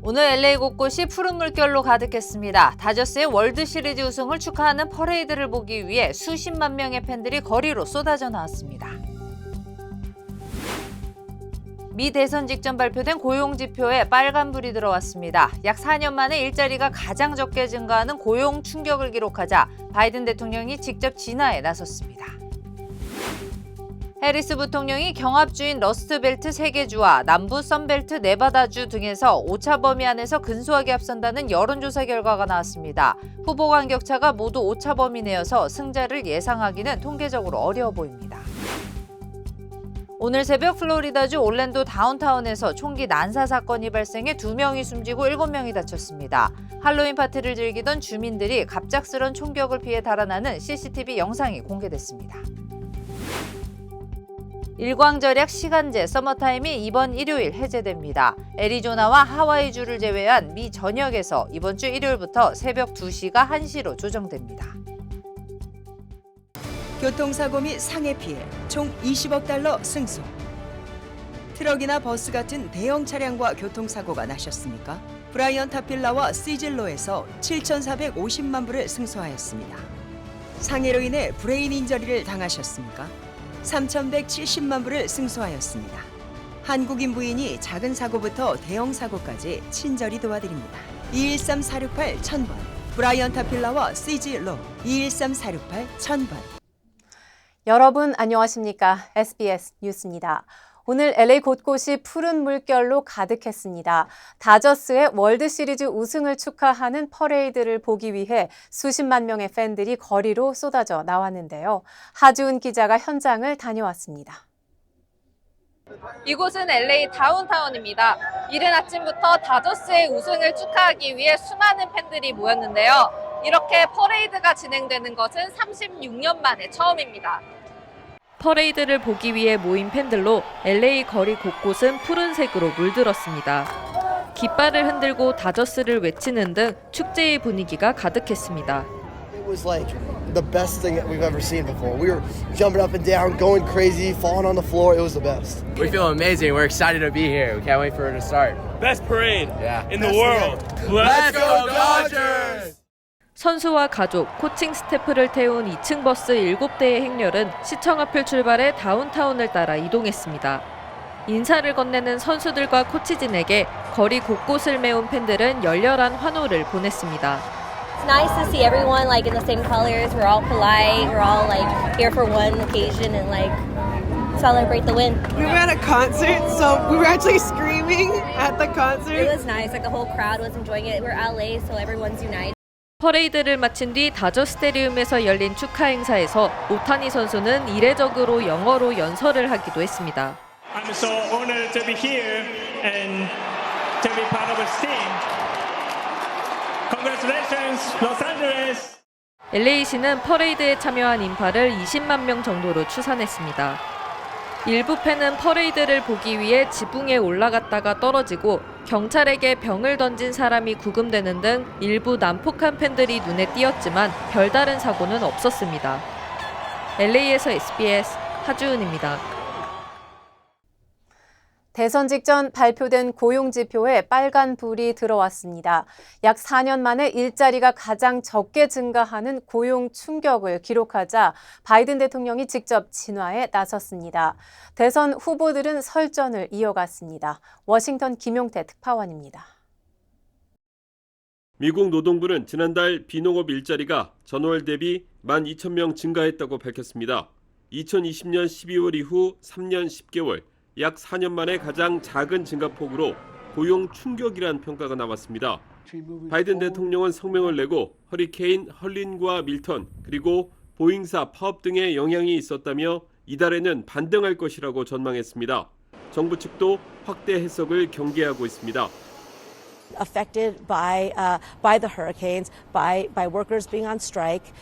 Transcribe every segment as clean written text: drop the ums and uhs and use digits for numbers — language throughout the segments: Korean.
오늘 LA 곳곳이 푸른 물결로 가득했습니다. 다저스의 월드시리즈 우승을 축하하는 퍼레이드를 보기 위해 수십만 명의 팬들이 거리로 쏟아져 나왔습니다. 미 대선 직전 발표된 고용지표에 빨간불이 들어왔습니다. 약 4년 만에 일자리가 가장 적게 증가하는 고용 충격을 기록하자 바이든 대통령이 직접 진화에 나섰습니다. 해리스 부통령이 경합주인 러스트벨트 3개 주와 남부 선벨트 네바다주 등에서 오차 범위 안에서 근소하게 앞선다는 여론조사 결과가 나왔습니다. 후보 간 격차가 모두 오차 범위 내여서 승자를 예상하기는 통계적으로 어려워 보입니다. 오늘 새벽 플로리다주 올랜도 다운타운에서 총기 난사 사건이 발생해 2명이 숨지고 7명이 다쳤습니다. 할로윈 파티를 즐기던 주민들이 갑작스런 총격을 피해 달아나는 CCTV 영상이 공개됐습니다. 일광절약 시간제 서머타임이 이번 일요일 해제됩니다. 애리조나와 하와이주를 제외한 미 전역에서 이번 주 일요일부터 새벽 2시가 1시로 조정됩니다. 교통사고 및 상해 피해 총 20억 달러 승소. 트럭이나 버스 같은 대형 차량과 교통사고가 나셨습니까? 브라이언 타필라와 시즐로에서 7,450만 불을 승소하였습니다. 상해로 인해 브레인 인저리를 당하셨습니까? 3,170만 불을 승소하였습니다. 한국인 부인이 작은 사고부터 대형 사고까지 친절히 도와드립니다. 213-468-1000번 브라이언 타필라와 시즐로 213-468-1000번. 여러분 안녕하십니까? SBS 뉴스입니다. 오늘 LA 곳곳이 푸른 물결로 가득했습니다. 다저스의 월드시리즈 우승을 축하하는 퍼레이드를 보기 위해 수십만 명의 팬들이 거리로 쏟아져 나왔는데요. 하주은 기자가 현장을 다녀왔습니다. 이곳은 LA 다운타운입니다. 이른 아침부터 다저스의 우승을 축하하기 위해 수많은 팬들이 모였는데요. 이렇게 퍼레이드가 진행되는 것은 36년 만에 처음입니다. 퍼레이드를 보기 위해 모인 팬들로 LA 거리 곳곳은 푸른색으로 물들었습니다. 깃발을 흔들고 다저스를 외치는 등 축제의 분위기가 가득했습니다. It was like the best thing that we've ever seen before. We were jumping up and down, going crazy, falling on the floor. It was the best. We feel amazing. We're excited to be here. We can't wait for it to start. Best parade Yeah. in the world. Let's go Dodgers! 선수와 가족, 코칭 스태프를 태운 2층 버스 7대의 행렬은 시청 앞을 출발해 다운타운을 따라 이동했습니다. 인사를 건네는 선수들과 코치진에게 거리 곳곳을 메운 팬들은 열렬한 환호를 보냈습니다. It's nice to see everyone like in the same colors. We're all polite. We're all like here for one occasion and like celebrate the win. We were at a concert, so we were actually screaming at the It concert. was nice. Like the whole crowd was enjoying it. We're LA, so everyone's united. 퍼레이드를 마친 뒤 다저 스테디움에서 열린 축하 행사에서 오타니 선수는 이례적으로 영어로 연설을 하기도 했습니다. I'm so honored to be here and to be part of this team. Congratulations, Los Angeles! LA시는 퍼레이드에 참여한 인파를 20만 명 정도로 추산했습니다. 일부 팬은 퍼레이드를 보기 위해 지붕에 올라갔다가 떨어지고 경찰에게 병을 던진 사람이 구금되는 등 일부 난폭한 팬들이 눈에 띄었지만 별다른 사고는 없었습니다. LA에서 SBS 하주은입니다. 대선 직전 발표된 고용지표에 빨간 불이 들어왔습니다. 약 4년 만에 일자리가 가장 적게 증가하는 고용 충격을 기록하자 바이든 대통령이 직접 진화에 나섰습니다. 대선 후보들은 설전을 이어갔습니다. 워싱턴 김용태 특파원입니다. 미국 노동부는 지난달 비농업 일자리가 전월 대비 12,000명 증가했다고 밝혔습니다. 2020년 12월 이후 3년 10개월, 약 4년 만에 가장 작은 증가폭으로 고용 충격이란 평가가 나왔습니다. 바이든 대통령은 성명을 내고 허리케인 헐린과 밀턴 그리고 보잉사 파업 등의 영향이 있었다며 이달에는 반등할 것이라고 전망했습니다. 정부 측도 확대 해석을 경계하고 있습니다. Affected by the hurricanes, by workers being on strike,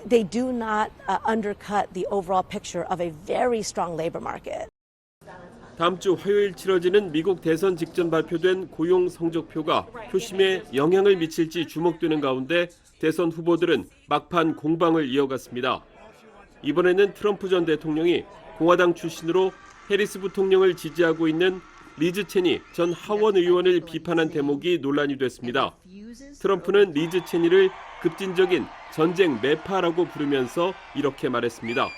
they do not undercut the overall picture of a very strong labor market. 다음 주 화요일 치러지는 미국 대선 직전 발표된 고용 성적표가 표심에 영향을 미칠지 주목되는 가운데 대선 후보들은 막판 공방을 이어갔습니다. 이번에는 트럼프 전 대통령이 공화당 출신으로 해리스 부통령을 지지하고 있는 리즈 체니 전 하원 의원을 비판한 대목이 논란이 됐습니다. 트럼프는 리즈 체니를 급진적인 전쟁 매파라고 부르면서 이렇게 말했습니다.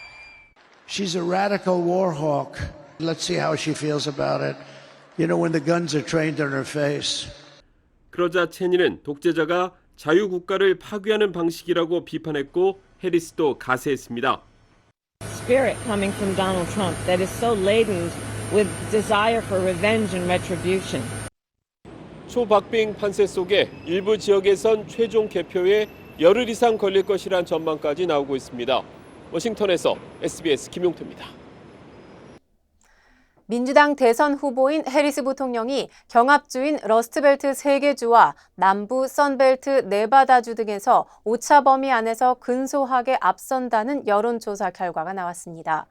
She's a radical war hawk. Let's see how she feels about it. You know, when the guns are trained on her face. 그러자 체니는 독재자가 자유국가를 파괴하는 방식이라고 비판했고 해리스도 가세했습니다. Spirit coming from Donald Trump that is so laden with desire for revenge and retribution. 초박빙 판세 속에 일부 지역에선 최종 개표에 열흘 이상 걸릴 것이란 전망까지 나오고 있습니다. 워싱턴에서 SBS 김용태입니다. 민주당 대선 후보인 해리스 부통령이 경합주인 러스트벨트 3개 주와 남부 선벨트 네바다주 등에서 오차 범위 안에서 근소하게 앞선다는 여론조사 결과가 나왔습니다.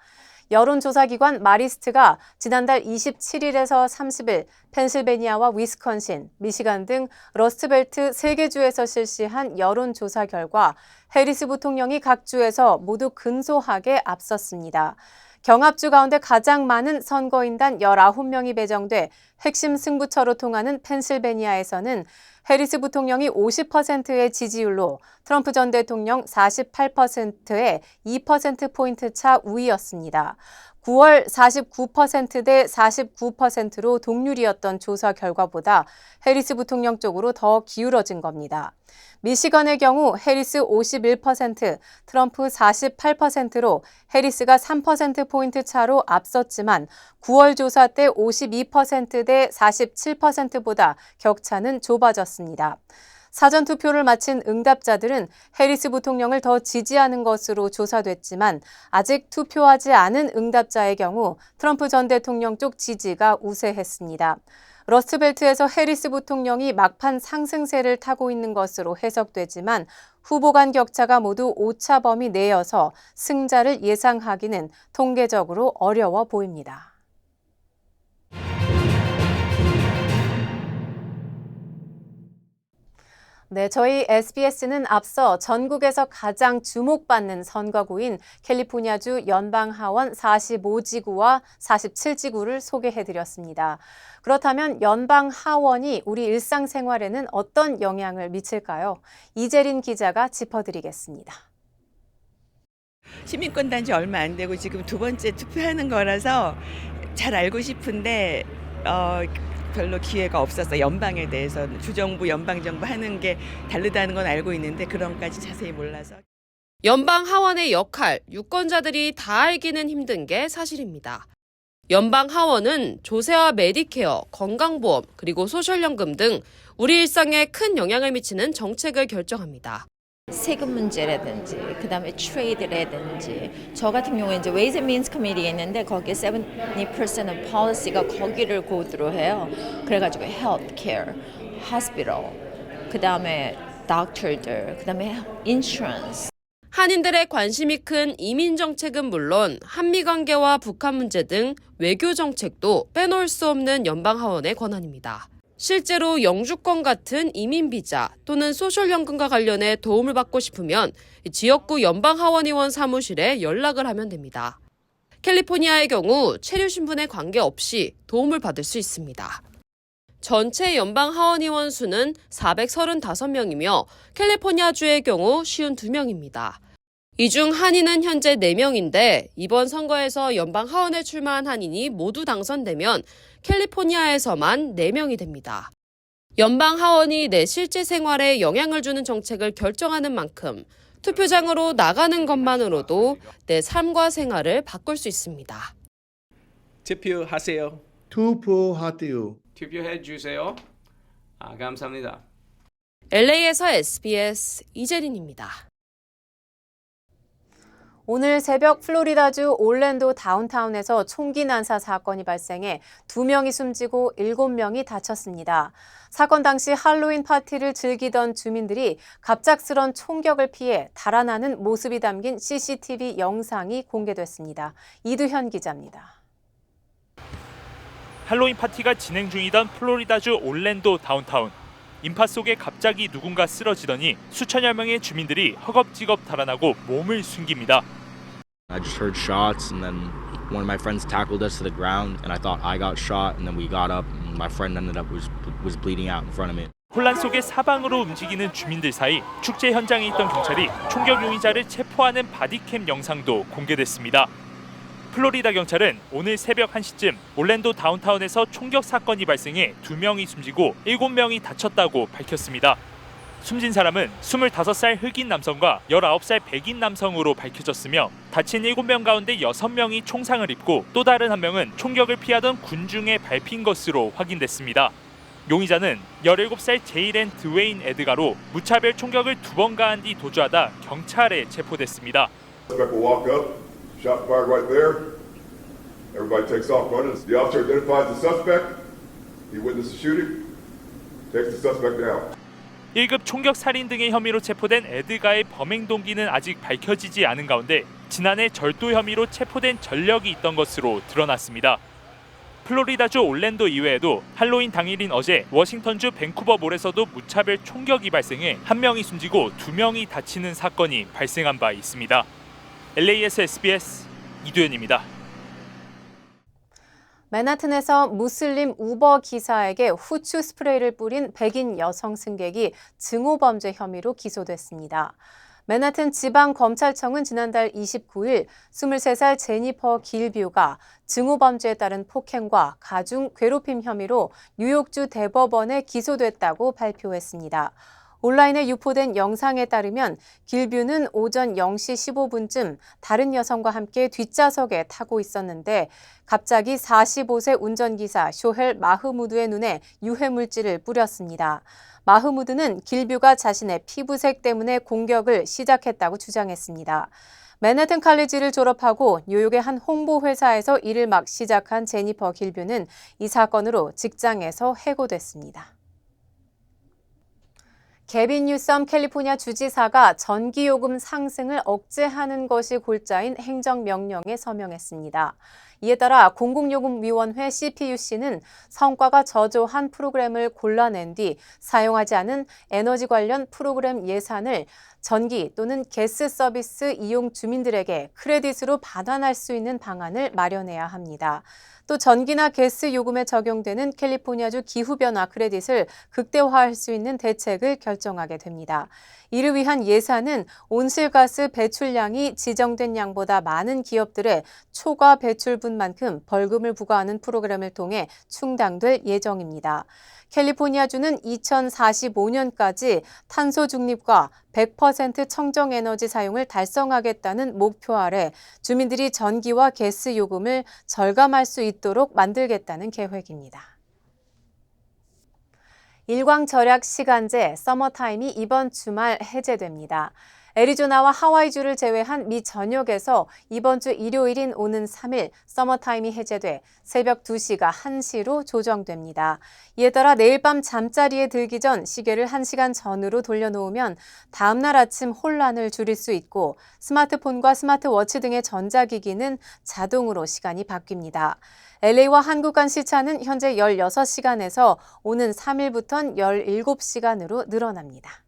여론조사기관 마리스트가 지난달 27일에서 30일 펜실베니아와 위스콘신, 미시간 등 러스트벨트 3개 주에서 실시한 여론조사 결과 해리스 부통령이 각 주에서 모두 근소하게 앞섰습니다. 경합주 가운데 가장 많은 선거인단 19명이 배정돼 핵심 승부처로 통하는 펜실베니아에서는 해리스 부통령이 50%의 지지율로 트럼프 전 대통령 48%의 2%포인트 차 우위였습니다. 9월 49%대 49%로 동률이었던 조사 결과보다 해리스 부통령 쪽으로 더 기울어진 겁니다. 미시건의 경우 해리스 51%, 트럼프 48%로 해리스가 3%포인트 차로 앞섰지만 9월 조사 때 52%대 47%보다 격차는 좁아졌습니다. 사전투표를 마친 응답자들은 해리스 부통령을 더 지지하는 것으로 조사됐지만 아직 투표하지 않은 응답자의 경우 트럼프 전 대통령 쪽 지지가 우세했습니다. 러스트벨트에서 해리스 부통령이 막판 상승세를 타고 있는 것으로 해석되지만 후보 간 격차가 모두 오차 범위 내여서 승자를 예상하기는 통계적으로 어려워 보입니다. 네, 저희 SBS는 앞서 전국에서 가장 주목받는 선거구인 캘리포니아주 연방하원 45지구와 47지구를 소개해드렸습니다. 그렇다면 연방하원이 우리 일상생활에는 어떤 영향을 미칠까요? 이재린 기자가 짚어드리겠습니다. 시민권 단지 얼마 안 되고 지금 두 번째 투표하는 거라서 잘 알고 싶은데 별로 기회가 없었어. 연방에 대해서는 주정부, 연방정부 하는 게 다르다는 건 알고 있는데 그런 것까지 자세히 몰라서. 연방 하원의 역할, 유권자들이 다 알기는 힘든 게 사실입니다. 연방 하원은 조세와 메디케어, 건강보험, 그리고 소셜연금 등 우리 일상에 큰 영향을 미치는 정책을 결정합니다. 세금 문제라든지 그다음에 트레이드라든지 저 같은 경우에 이제 Ways and Means Committee에 있는데 거기에 70% of policy가 거기를 고드로 해요. 그래가지고 healthcare, hospital, 그다음에 doctor들, 그다음에 insurance. 한인들의 관심이 큰 이민 정책은 물론 한미 관계와 북한 문제 등 외교 정책도 빼놓을 수 없는 연방 하원의 권한입니다. 실제로 영주권 같은 이민 비자 또는 소셜연금과 관련해 도움을 받고 싶으면 지역구 연방하원의원 사무실에 연락을 하면 됩니다. 캘리포니아의 경우 체류 신분에 관계없이 도움을 받을 수 있습니다. 전체 연방하원의원 수는 435명이며 캘리포니아주의 경우 52명입니다. 이 중 한인은 현재 4명인데 이번 선거에서 연방하원에 출마한 한인이 모두 당선되면 캘리포니아에서만 4명이 됩니다. 연방하원이 내 실제 생활에 영향을 주는 정책을 결정하는 만큼 투표장으로 나가는 것만으로도 내 삶과 생활을 바꿀 수 있습니다. 투표하세요. 투표하세요. 투표해 주세요. 감사합니다. LA에서 SBS 이재린입니다. 오늘 새벽 플로리다주 올랜도 다운타운에서 총기 난사 사건이 발생해 2명이 숨지고 7명이 다쳤습니다. 사건 당시 할로윈 파티를 즐기던 주민들이 갑작스런 총격을 피해 달아나는 모습이 담긴 CCTV 영상이 공개됐습니다. 이두현 기자입니다. 할로윈 파티가 진행 중이던 플로리다주 올랜도 다운타운. 인파 속에 갑자기 누군가 쓰러지더니 수천여 명의 주민들이 허겁지겁 달아나고 몸을 숨깁니다. I just heard shots and then one of my friends tackled us to the ground, and I thought I got shot, and then we got up, and my friend ended up was bleeding out in front of me. 혼란 속에 사방으로 움직이는 주민들 사이 축제 현장에 있던 경찰이 총격 용의자를 체포하는 바디캠 영상도 공개됐습니다. 플로리다 경찰은 오늘 새벽 1시쯤 올랜도 다운타운에서 총격 사건이 발생해 2명이 숨지고 7명이 다쳤다고 밝혔습니다. 숨진 사람은 25살 흑인 남성과 19살 백인 남성으로 밝혀졌으며 다친 7명 가운데 6명이 총상을 입고 또 다른 1명은 총격을 피하던 군중에 밟힌 것으로 확인됐습니다. 용의자는 17살 제이렌 드웨인 에드가로 무차별 총격을 2번 가한 뒤 도주하다 경찰에 체포됐습니다. Shot fired right there. Everybody takes off running. The officer identifies the suspect. He witnessed the shooting. Takes the suspect down. 1급 총격 살인 등의 혐의로 체포된 에드가의 범행 동기는 아직 밝혀지지 않은 가운데 지난해 절도 혐의로 체포된 전력이 있던 것으로 드러났습니다. 플로리다주 올랜도 이외에도 할로윈 당일인 어제 워싱턴주 밴쿠버몰에서도 무차별 총격이 발생해 1명이 숨지고 2명이 다치는 사건이 발생한 바 있습니다. LA에서 SBS 이두현입니다. 맨하튼에서 무슬림 우버 기사에게 후추 스프레이를 뿌린 백인 여성 승객이 증오범죄 혐의로 기소됐습니다. 맨하튼 지방검찰청은 지난달 29일 23살 제니퍼 길뷰가 증오범죄에 따른 폭행과 가중 괴롭힘 혐의로 뉴욕주 대법원에 기소됐다고 발표했습니다. 온라인에 유포된 영상에 따르면 길뷰는 오전 0시 15분쯤 다른 여성과 함께 뒷좌석에 타고 있었는데 갑자기 45세 운전기사 쇼헬 마흐무드의 눈에 유해물질을 뿌렸습니다. 마흐무드는 길뷰가 자신의 피부색 때문에 공격을 시작했다고 주장했습니다. 맨해튼 칼리지를 졸업하고 뉴욕의 한 홍보회사에서 일을 막 시작한 제니퍼 길뷰는 이 사건으로 직장에서 해고됐습니다. 게빈 뉴섬 캘리포니아 주지사가 전기요금 상승을 억제하는 것이 골자인 행정명령에 서명했습니다. 이에 따라 공공요금위원회 CPUC는 성과가 저조한 프로그램을 골라낸 뒤 사용하지 않은 에너지 관련 프로그램 예산을 전기 또는 가스 서비스 이용 주민들에게 크레딧으로 반환할 수 있는 방안을 마련해야 합니다. 또 전기나 가스 요금에 적용되는 캘리포니아주 기후변화 크레딧을 극대화할 수 있는 대책을 결정하게 됩니다. 이를 위한 예산은 온실가스 배출량이 지정된 양보다 많은 기업들의 초과 배출분만큼 벌금을 부과하는 프로그램을 통해 충당될 예정입니다. 캘리포니아주는 2045년까지 탄소 중립과 100% 청정 에너지 사용을 달성하겠다는 목표 아래 주민들이 전기와 가스 요금을 절감할 수 있도록 만들겠다는 계획입니다. 일광절약 시간제 서머타임이 이번 주말 해제됩니다. 애리조나와 하와이주를 제외한 미 전역에서 이번 주 일요일인 오는 3일 서머타임이 해제돼 새벽 2시가 1시로 조정됩니다. 이에 따라 내일 밤 잠자리에 들기 전 시계를 1시간 전으로 돌려놓으면 다음 날 아침 혼란을 줄일 수 있고 스마트폰과 스마트워치 등의 전자기기는 자동으로 시간이 바뀝니다. LA와 한국 간 시차는 현재 16시간에서 오는 3일부터는 17시간으로 늘어납니다.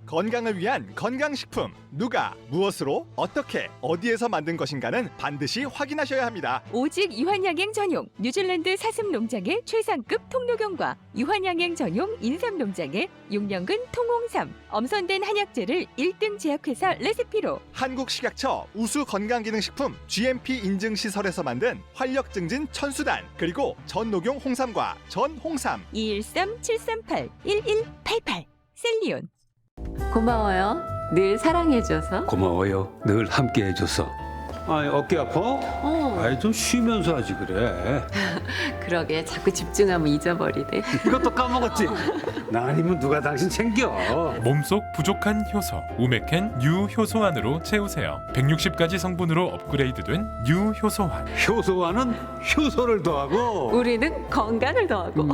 건강을 위한 건강식품, 누가, 무엇으로, 어떻게, 어디에서 만든 것인가는 반드시 확인하셔야 합니다. 오직 유한양행 전용 뉴질랜드 사슴 농장의 최상급 통로경과 유한양행 전용 인삼 농장의 6년근 통홍삼, 엄선된 한약재를 1등 제약회사 레시피로 한국식약처 우수 건강기능식품 GMP 인증 시설에서 만든 활력 증진 천수단, 그리고 전녹용 홍삼과 전홍삼 213-738-1188 셀리온. 고마워요. 늘 사랑해줘서. 고마워요. 늘 함께해줘서. 어깨 아파? 좀 쉬면서 하지 그래. 그러게 자꾸 집중하면 잊어버리네. 이것도 까먹었지? 나 아니면 누가 당신 챙겨. 몸속 부족한 효소 우메켄 뉴 효소환으로 채우세요. 160가지 성분으로 업그레이드된 뉴 효소환. 효소환은 효소를 더하고 우리는 건강을 더하고.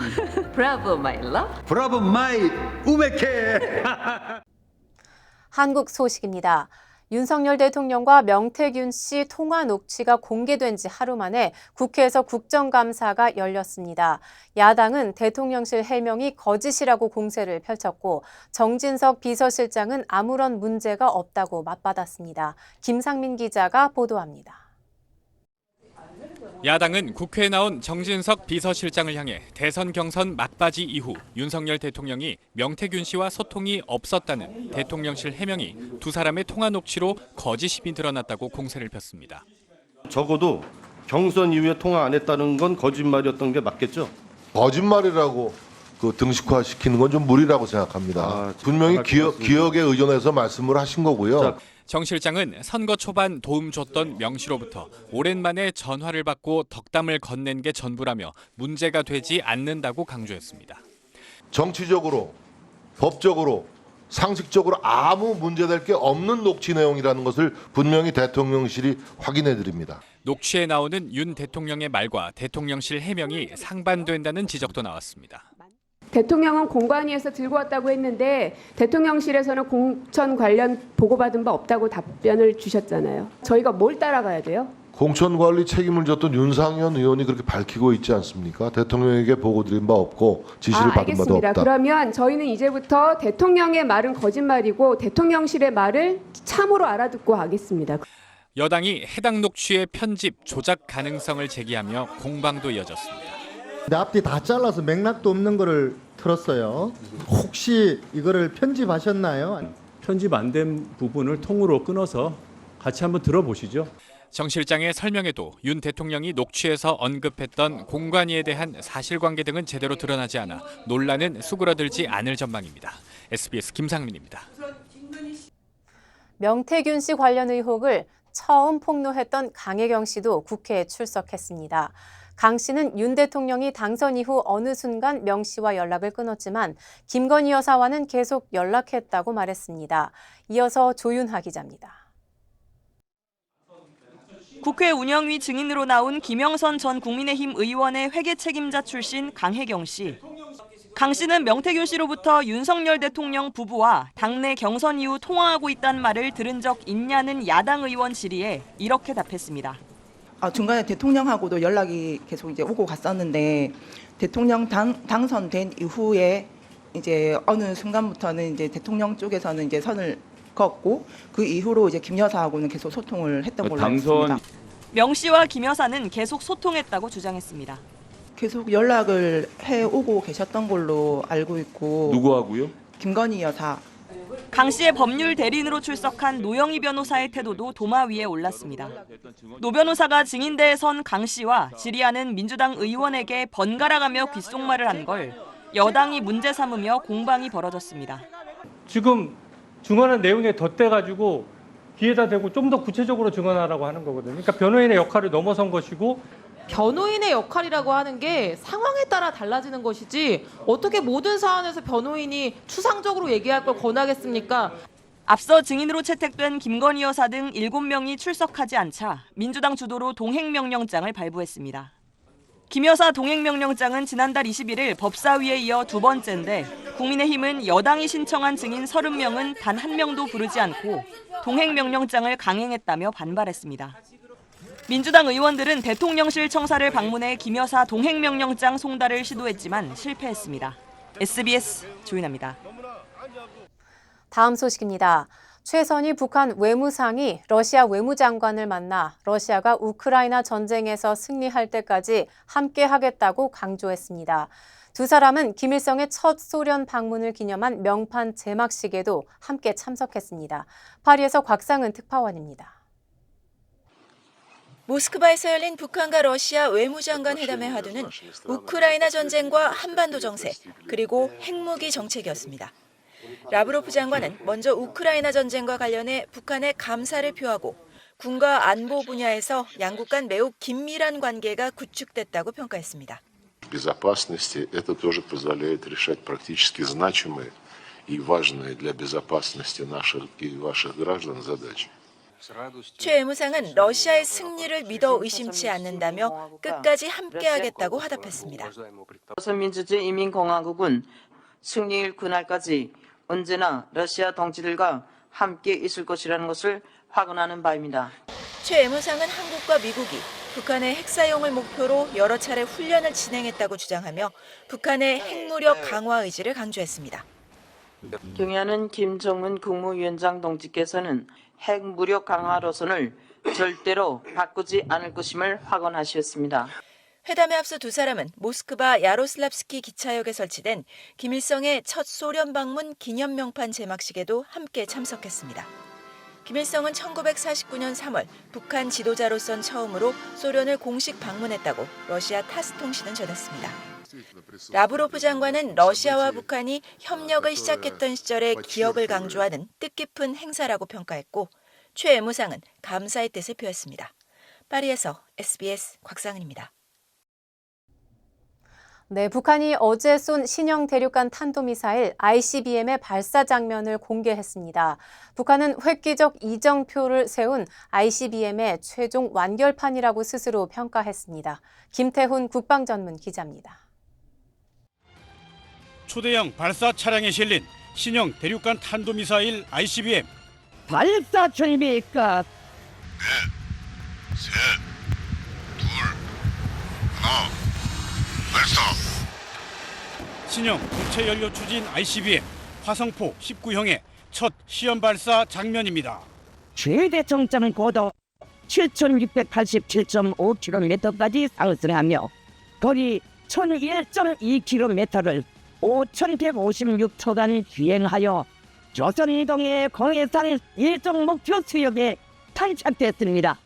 브라보 마이 러브. 브라보 마이 우메켄. 한국 소식입니다. 윤석열 대통령과 명태균 씨 통화 녹취가 공개된 지 하루 만에 국회에서 국정감사가 열렸습니다. 야당은 대통령실 해명이 거짓이라고 공세를 펼쳤고 정진석 비서실장은 아무런 문제가 없다고 맞받았습니다. 김상민 기자가 보도합니다. 야당은 국회에 나온 정진석 비서실장을 향해 대선 경선 막바지 이후 윤석열 대통령이 명태균 씨와 소통이 없었다는 대통령실 해명이 두 사람의 통화 녹취로 거짓임이 드러났다고 공세를 폈습니다. 적어도 경선 이후에 통화 안 했다는 건 거짓말이었던 게 맞겠죠? 거짓말이라고 등식화시키는 건 좀 무리라고 생각합니다. 분명히 기억에 의존해서 말씀을 하신 거고요. 정 실장은 선거 초반 도움 줬던 명 씨로부터 오랜만에 전화를 받고 덕담을 건넨 게 전부라며 문제가 되지 않는다고 강조했습니다. 정치적으로, 법적으로, 상식적으로 아무 문제될 게 없는 녹취 내용이라는 것을 분명히 대통령실이 확인해 드립니다. 녹취에 나오는 윤 대통령의 말과 대통령실 해명이 상반된다는 지적도 나왔습니다. 대통령은 공관위에서 들고 왔다고 했는데 대통령실에서는 공천 관련 보고받은 바 없다고 답변을 주셨잖아요. 저희가 뭘 따라가야 돼요? 공천관리 책임을 졌던 윤상현 의원이 그렇게 밝히고 있지 않습니까? 대통령에게 보고드린 바 없고 지시를 받은 바도 알겠습니다. 없다. 그러면 저희는 이제부터 대통령의 말은 거짓말이고 대통령실의 말을 참으로 알아듣고 하겠습니다. 여당이 해당 녹취의 편집, 조작 가능성을 제기하며 공방도 이어졌습니다. 근데 앞뒤 다 잘라서 맥락도 없는 거를 틀었어요. 혹시 이거를 편집하셨나요? 편집 안 된 부분을 통으로 끊어서 같이 한번 들어보시죠. 정 실장의 설명에도 윤 대통령이 녹취에서 언급했던 공관위에 대한 사실관계 등은 제대로 드러나지 않아 논란은 수그러들지 않을 전망입니다. SBS 김상민입니다. 명태균 씨 관련 의혹을 처음 폭로했던 강혜경 씨도 국회에 출석했습니다. 강 씨는 윤 대통령이 당선 이후 어느 순간 명 씨와 연락을 끊었지만 김건희 여사와는 계속 연락했다고 말했습니다. 이어서 조윤하 기자입니다. 국회 운영위 증인으로 나온 김영선 전 국민의힘 의원의 회계 책임자 출신 강혜경 씨. 강 씨는 명태균 씨로부터 윤석열 대통령 부부와 당내 경선 이후 통화하고 있다는 말을 들은 적 있냐는 야당 의원 질의에 이렇게 답했습니다. 중간에 대통령하고도 연락이 계속 이제 오고 갔었는데 대통령 당선된 이후에 이제 어느 순간부터는 이제 대통령 쪽에서는 이제 선을 걷고 그 이후로 이제 김 여사하고는 계속 소통을 했던 걸로 알고 있습니다. 명 씨와 김 여사는 계속 소통했다고 주장했습니다. 계속 연락을 해오고 계셨던 걸로 알고 있고. 누구하고요? 김건희 여사. 강 씨의 법률 대리인으로 출석한 노영희 변호사의 태도도 도마 위에 올랐습니다. 노 변호사가 증인대에 선 강 씨와 질의하는 민주당 의원에게 번갈아가며 귓속말을 한 걸 여당이 문제 삼으며 공방이 벌어졌습니다. 지금 증언한 내용에 덧대가지고 뒤에다 대고 좀 더 구체적으로 증언하라고 하는 거거든요. 그러니까 변호인의 역할을 넘어선 것이고 변호인의 역할이라고 하는 게 상황에 따라 달라지는 것이지 어떻게 모든 사안에서 변호인이 추상적으로 얘기할 걸 권하겠습니까? 앞서 증인으로 채택된 김건희 여사 등 7명이 출석하지 않자 민주당 주도로 동행명령장을 발부했습니다. 김 여사 동행명령장은 지난달 21일 법사위에 이어 두 번째인데 국민의힘은 여당이 신청한 증인 30명은 단 한 명도 부르지 않고 동행명령장을 강행했다며 반발했습니다. 민주당 의원들은 대통령실 청사를 방문해 김 여사 동행명령장 송달을 시도했지만 실패했습니다. SBS 조윤아입니다. 다음 소식입니다. 최선희 북한 외무상이 러시아 외무장관을 만나 러시아가 우크라이나 전쟁에서 승리할 때까지 함께하겠다고 강조했습니다. 두 사람은 김일성의 첫 소련 방문을 기념한 명판 제막식에도 함께 참석했습니다. 파리에서 곽상은 특파원입니다. 모스크바에서 열린 북한과 러시아 외무장관 회담의 화두는 우크라이나 전쟁과 한반도 정세, 그리고 핵무기 정책이었습니다. 라브로프 장관은 먼저 우크라이나 전쟁과 관련해 북한에 감사를 표하고 군과 안보 분야에서 양국 간 매우 긴밀한 관계가 구축됐다고 평가했습니다. безопасности это тоже позволяет решать практически значимые и важные для безопасности наших и ваших граждан задачи. 최 외무상은 러시아의 승리를 믿어 의심치 않는다며 끝까지 함께하겠다고 화답했습니다. 조선민주주의 인민공화국은 승리일 그날까지 언제나 러시아 동지들과 함께 있을 것이라는 것을 확언하는 바입니다. 최 외무상은 한국과 미국이 북한의 핵 사용을 목표로 여러 차례 훈련을 진행했다고 주장하며 북한의 핵무력 강화 의지를 강조했습니다. 경의하는 김정은 국무위원장 동지께서는 핵무력 강화 노선을 절대로 바꾸지 않을 것임을 확언하셨습니다. 회담에 앞서 두 사람은 모스크바 야로슬랍스키 기차역에 설치된 김일성의 첫 소련 방문 기념 명판 제막식에도 함께 참석했습니다. 김일성은 1949년 3월 북한 지도자로선 처음으로 소련을 공식 방문했다고 러시아 타스 통신은 전했습니다. 라브로프 장관은 러시아와 북한이 협력을 시작했던 시절의 기억을 강조하는 뜻깊은 행사라고 평가했고 최 외무상은 감사의 뜻을 표했습니다. 파리에서 SBS 곽상은입니다. 네, 북한이 어제 쏜 신형 대륙간 탄도미사일 ICBM의 발사 장면을 공개했습니다. 북한은 획기적 이정표를 세운 ICBM의 최종 완결판이라고 스스로 평가했습니다. 김태훈 국방전문 기자입니다. 초대형 발사 차량에 실린 신형 대륙간 탄도미사일 ICBM. 발사 준비 끝. 넷, 셋, 둘, 하나, 발사. 신형 고체 연료 추진 ICBM 화성포 19형의 첫 시험 발사 장면입니다. 최대 정점 고도 7,687.5km까지 상승하며 거리 1,001.2km를 5,156초간 비행하여 조선이동의 공해상 일정 목표 수역에 탄착됐습니다.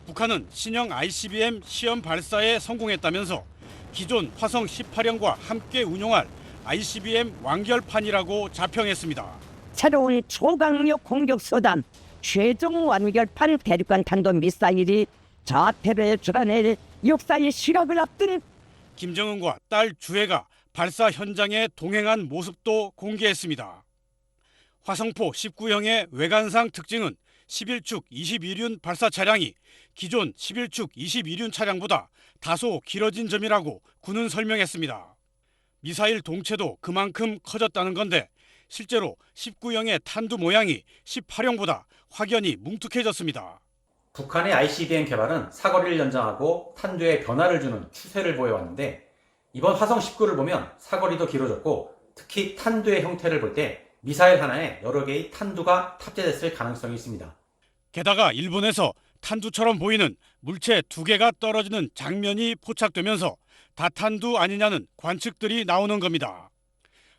북한은 신형 ICBM 시험 발사에 성공했다면서 기존 화성 18형과 함께 운용할 ICBM 완결판이라고 자평했습니다. 새로운 초강력 공격 수단 최종 완결판 대륙간 탄도미사일이 자태를 드러낼 역사의 시각을 앞둔 김정은과 딸 주혜가 발사 현장에 동행한 모습도 공개했습니다. 화성포 19형의 외관상 특징은 11축 21륜 발사 차량이 기존 11축 21륜 차량보다 다소 길어진 점이라고 군은 설명했습니다. 미사일 동체도 그만큼 커졌다는 건데 실제로 19형의 탄두 모양이 18형보다 확연히 뭉툭해졌습니다. 북한의 ICBM 개발은 사거리를 연장하고 탄두에 변화를 주는 추세를 보여왔는데 이번 화성 19를 보면 사거리도 길어졌고 특히 탄두의 형태를 볼 때 미사일 하나에 여러 개의 탄두가 탑재됐을 가능성이 있습니다. 게다가 일본에서 탄두처럼 보이는 물체 2개가 떨어지는 장면이 포착되면서 다탄두 아니냐는 관측들이 나오는 겁니다.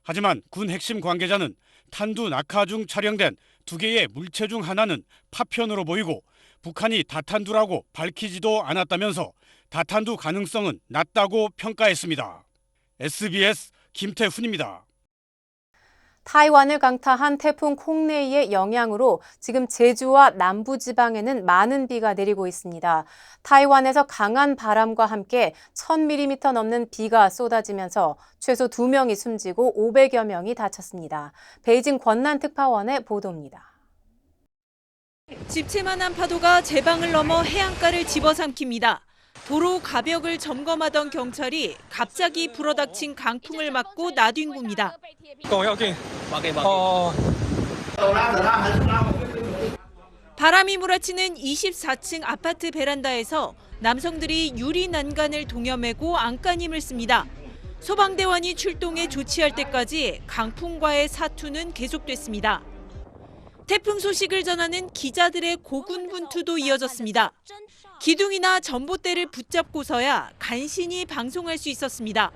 하지만 군 핵심 관계자는 탄두 낙하 중 촬영된 2개의 물체 중 하나는 파편으로 보이고 북한이 다탄두라고 밝히지도 않았다면서 다탄두 가능성은 낮다고 평가했습니다. SBS 김태훈입니다. 타이완을 강타한 태풍 콩레이의 영향으로 지금 제주와 남부지방에는 많은 비가 내리고 있습니다. 타이완에서 강한 바람과 함께 1000mm 넘는 비가 쏟아지면서 최소 2명이 숨지고 500여 명이 다쳤습니다. 베이징 권난특파원의 보도입니다. 집채만한 파도가 제방을 넘어 해안가를 집어삼킵니다. 도로 가벽을 점검하던 경찰이 갑자기 불어닥친 강풍을 막고 나뒹굽니다. 바람이 몰아치는 24층 아파트 베란다에서 남성들이 유리 난간을 동여매고 안간힘을 씁니다. 소방대원이 출동해 조치할 때까지 강풍과의 사투는 계속됐습니다. 태풍 소식을 전하는 기자들의 고군분투도 이어졌습니다. 기둥이나 전봇대를 붙잡고서야 간신히 방송할 수 있었습니다.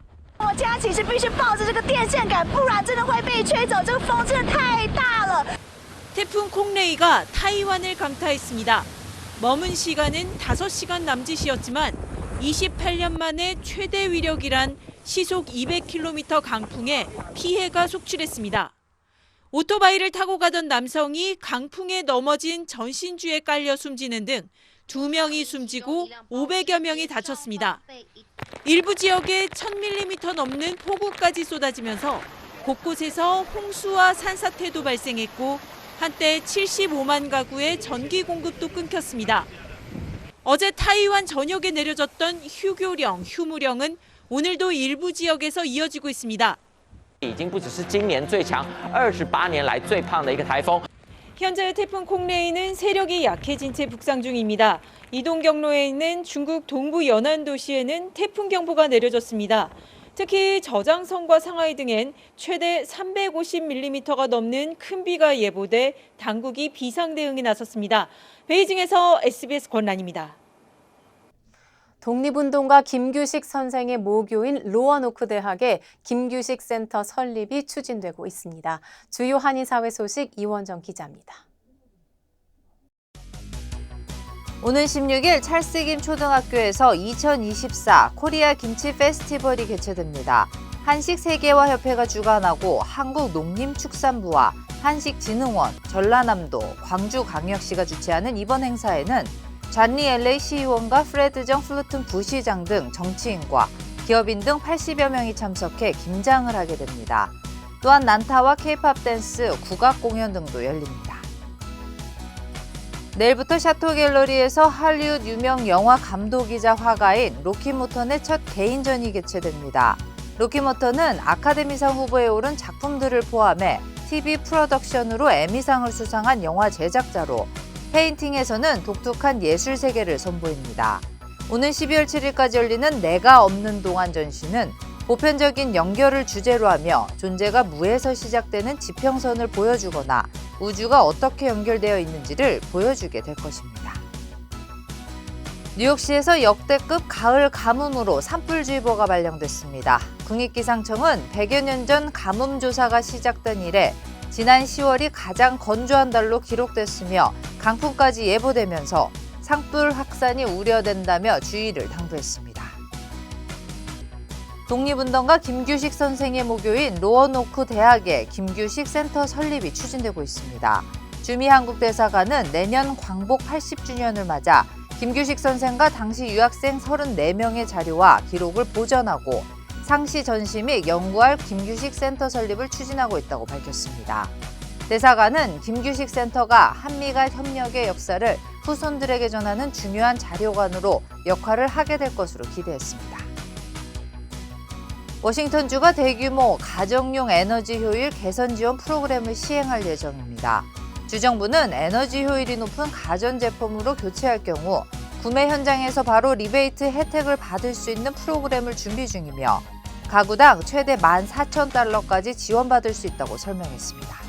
태풍 콩레이가 타이완을 강타했습니다. 머문 시간은 5시간 남짓이었지만 28년 만에 최대 위력이란 시속 200km 강풍에 피해가 속출했습니다. 오토바이를 타고 가던 남성이 강풍에 넘어진 전신주에 깔려 숨지는 등 2명이 숨지고 500여 명이 다쳤습니다. 일부 지역에 1000mm 넘는 폭우까지 쏟아지면서 곳곳에서 홍수와 산사태도 발생했고 한때 75만 가구의 전기 공급도 끊겼습니다. 어제 타이완 전역에 내려졌던 휴교령, 휴무령은 오늘도 일부 지역에서 이어지고 있습니다. 已经不只是今年最强28年来最胖的一个台风。 현재 태풍 콩레이는 세력이 약해진 채 북상 중입니다. 이동 경로에 있는 중국 동부 연안 도시에는 태풍 경보가 내려졌습니다. 특히 저장성과 상하이 등엔 최대 350mm가 넘는 큰 비가 예보돼 당국이 비상대응에 나섰습니다. 베이징에서 SBS 권란입니다. 독립운동가 김규식 선생의 모교인 로어노크 대학의 김규식 센터 설립이 추진되고 있습니다. 주요 한인사회 소식 이원정 기자입니다. 오는 16일 찰스김 초등학교에서 2024 코리아 김치 페스티벌이 개최됩니다. 한식세계화협회가 주관하고 한국농림축산부와 한식진흥원, 전라남도, 광주광역시가 주최하는 이번 행사에는 잔리 LA 시의원과 프레드 정 플루튼 부시장 등 정치인과 기업인 등 80여 명이 참석해 김장을 하게 됩니다. 또한 난타와 케이팝 댄스, 국악 공연 등도 열립니다. 내일부터 샤토 갤러리에서 할리우드 유명 영화 감독이자 화가인 로키 모턴의 첫 개인전이 개최됩니다. 로키 모턴은 아카데미상 후보에 오른 작품들을 포함해 TV 프로덕션으로 에미상을 수상한 영화 제작자로 페인팅에서는 독특한 예술 세계를 선보입니다. 오는 12월 7일까지 열리는 내가 없는 동안 전시는 보편적인 연결을 주제로 하며 존재가 무에서 시작되는 지평선을 보여주거나 우주가 어떻게 연결되어 있는지를 보여주게 될 것입니다. 뉴욕시에서 역대급 가을 가뭄으로 산불주의보가 발령됐습니다. 국립기상청은 100여 년 전 가뭄 조사가 시작된 이래 지난 10월이 가장 건조한 달로 기록됐으며 강풍까지 예보되면서 산불 확산이 우려된다며 주의를 당부했습니다. 독립운동가 김규식 선생의 모교인 로어노크 대학의 김규식 센터 설립이 추진되고 있습니다. 주미 한국 대사관은 내년 광복 80주년을 맞아 김규식 선생과 당시 유학생 34명의 자료와 기록을 보존하고 상시 전시 및 연구할 김규식 센터 설립을 추진하고 있다고 밝혔습니다. 대사관은 김규식 센터가 한미가 협력의 역사를 후손들에게 전하는 중요한 자료관으로 역할을 하게 될 것으로 기대했습니다. 워싱턴주가 대규모 가정용 에너지 효율 개선 지원 프로그램을 시행할 예정입니다. 주정부는 에너지 효율이 높은 가전제품으로 교체할 경우 구매 현장에서 바로 리베이트 혜택을 받을 수 있는 프로그램을 준비 중이며 가구당 최대 14,000달러까지 지원받을 수 있다고 설명했습니다.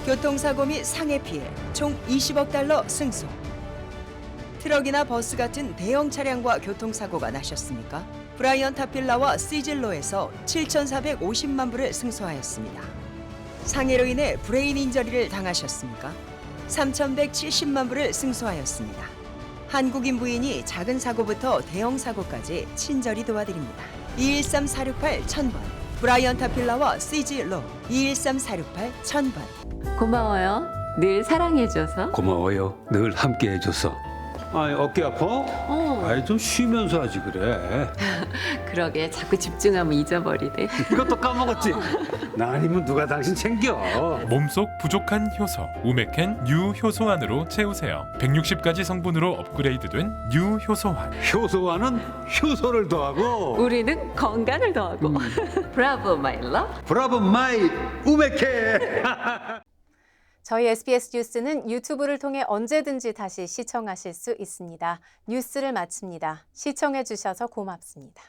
교통사고 및 상해 피해 총 20억 달러 승소. 트럭이나 버스 같은 대형 차량과 교통사고가 나셨습니까? 브라이언 타필라와 시즐로에서 7,450만 불을 승소하였습니다. 상해로 인해 브레인 인저리를 당하셨습니까? 3,170만 불을 승소하였습니다. 한국인 부인이 작은 사고부터 대형 사고까지 친절히 도와드립니다. 213-468-1000번 브라이언 타필라와 시즐로 213-468-1000번. 고마워요. 늘 사랑해줘서. 고마워요. 늘 함께해줘서. 아이, 어깨 아파? 아이, 좀 쉬면서 하지 그래. 그러게 자꾸 집중하면 잊어버리네. 이것도 까먹었지? 나 아니면 누가 당신 챙겨. 몸속 부족한 효소 우메켄 뉴 효소환으로 채우세요. 160가지 성분으로 업그레이드된 뉴 효소환. 효소환은 효소를 더하고 우리는 건강을 더하고. 브라보 마이 러브. 브라보 마이 우메켄. 저희 SBS 뉴스는 유튜브를 통해 언제든지 다시 시청하실 수 있습니다. 뉴스를 마칩니다. 시청해 주셔서 고맙습니다.